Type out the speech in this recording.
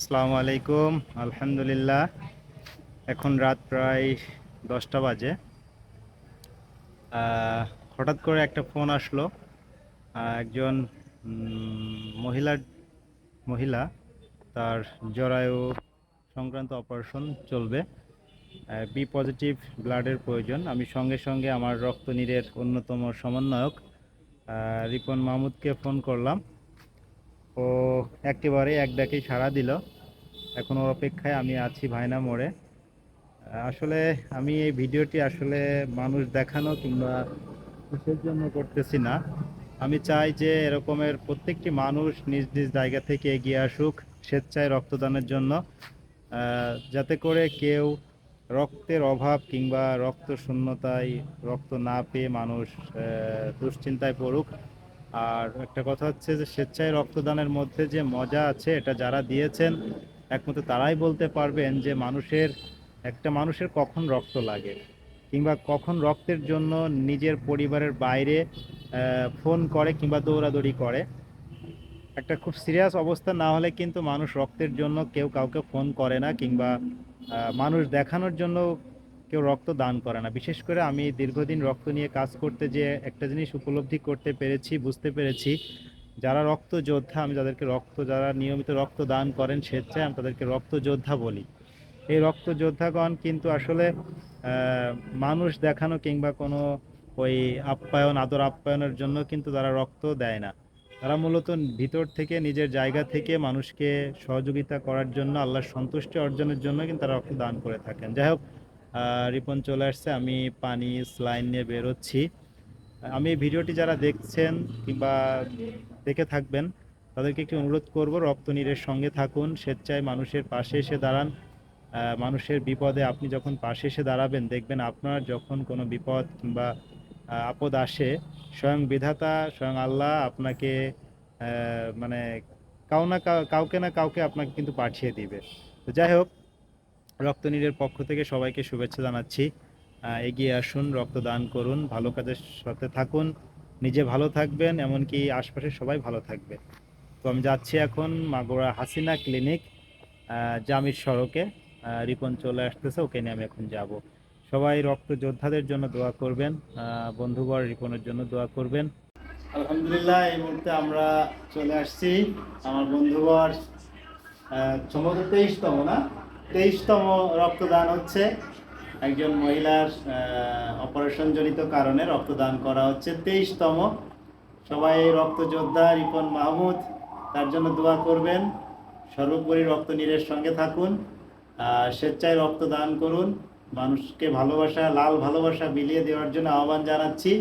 আসসালামু আলাইকুম। আলহামদুলিল্লাহ, এখন রাত প্রায় 10টা বাজে। আহ, হঠাৎ করে একটা ফোন আসলো। একজন মহিলার মহিলা, তার জরায়ু সংক্রান্ত অপারেশন চলবে। বি পজিটিভ ব্লাডের প্রয়োজন। আমি সঙ্গে সঙ্গে আমার রক্তনীড়ের অন্যতম সমন্বয়ক রিপন মাহমুদকে ফোন করলাম। ও একেবারে এক ডাকেই সাড়া দিল। এখন ওর অপেক্ষায় আমি আছি ভাইনা মোড়ে। আসলে আমি এই ভিডিওটি আসলে মানুষ দেখানো কিংবা কিসের জন্য করতেছি না। আমি চাই যে এরকমের প্রত্যেকটি মানুষ নিজ নিজ জায়গা থেকে এগিয়ে আসুক স্বেচ্ছায় রক্তদানের জন্য, যাতে করে কেউ রক্তের অভাব কিংবা রক্ত শূন্যতায় রক্ত না পেয়ে মানুষ দুশ্চিন্তায় পড়ুক। আর একটা কথা হচ্ছে যে স্বেচ্ছায় রক্তদানের মধ্যে যে মজা আছে, এটা যারা দিয়েছেন একমাত্র তারাই বলতে পারবেন যে একটা মানুষের কখন রক্ত লাগে কিংবা কখন রক্তের জন্য নিজের পরিবারের বাইরে ফোন করে কিংবা দৌড়াদৌড়ি করে। একটা খুব সিরিয়াস অবস্থা না হলে কিন্তু মানুষ রক্তের জন্য কেউ কাউকে ফোন করে না কিংবা মানুষ দেখানোর জন্য কেউ রক্ত দান করে না। বিশেষ করে আমি দীর্ঘদিন রক্ত নিয়ে কাজ করতে যে একটা জিনিস উপলব্ধি করতে পেরেছি, বুঝতে পেরেছি, যারা রক্ত যোদ্ধা, আমি যারা নিয়মিত রক্ত দান করেন স্বেচ্ছায়, আমি তাদেরকে রক্ত যোদ্ধা বলি। এই রক্ত যোদ্ধাগণ কিন্তু আসলে মানুষ দেখানো কিংবা কোনো ওই আদর আপ্যায়নের জন্য কিন্তু তারা রক্ত দেয় না। তারা মূলত ভিতর থেকে নিজের জায়গা থেকে মানুষকে সহযোগিতা করার জন্য, আল্লাহর সন্তুষ্টি অর্জনের জন্য কিন্তু তারা রক্ত দান করে থাকেন। যাই হোক, রিপন চলে আসছে, আমি পানি স্লাইন নিয়ে বেরোচ্ছি। আমি এই ভিডিওটি যারা দেখছেন কিংবা দেখে থাকবেন, তাদেরকে একটি অনুরোধ করব, রক্তনীড়ের সঙ্গে থাকুন, স্বেচ্ছায় মানুষের পাশে এসে দাঁড়ান। মানুষের বিপদে আপনি যখন পাশে এসে দাঁড়াবেন, দেখবেন আপনার যখন কোনো বিপদ কিংবা আপদ আসে, স্বয়ং বিধাতা, স্বয়ং আল্লাহ আপনাকে মানে কাউকে না কাউকে আপনাকে কিন্তু পাঠিয়ে দিবে। তো যাই হোক, রক্তনীড়ের পক্ষ থেকে সবাইকে শুভেচ্ছা জানাচ্ছি। এগিয়ে আসুন, রক্তদান করুন, ভালো কাজের সাথে থাকুন, নিজে ভালো থাকবেন, এমনকি আশপাশের সবাই ভালো থাকবে। তো আমি যাচ্ছি এখন মাগুরা হাসিনা ক্লিনিক, জামির সড়কে। রিপন চলে আসতেছে, ওকে নিয়ে আমি এখন যাব। সবাই রক্ত যোদ্ধাদের জন্য দোয়া করবেন, বন্ধুবর রিপনের জন্য দোয়া করবেন। আলহামদুলিল্লাহ, এই মুহূর্তে আমরা চলে আসছি আমার বন্ধুবর সম্ভবত 23তম, না 23তম রক্তদান হচ্ছে। একজন মহিলার অপারেশন জনিত কারণে রক্তদান করা হচ্ছে 23তম। সবাই রক্ত যোদ্ধা রিপন মাহমুদ, তার জন্য দোয়া করবেন। সর্বোপরি রক্তনীড়ের সঙ্গে থাকুন, স্বেচ্ছায় রক্তদান করুন, মানুষকে ভালোবাসা, লাল ভালোবাসা বিলিয়ে দেওয়ার জন্য আহ্বান জানাচ্ছি।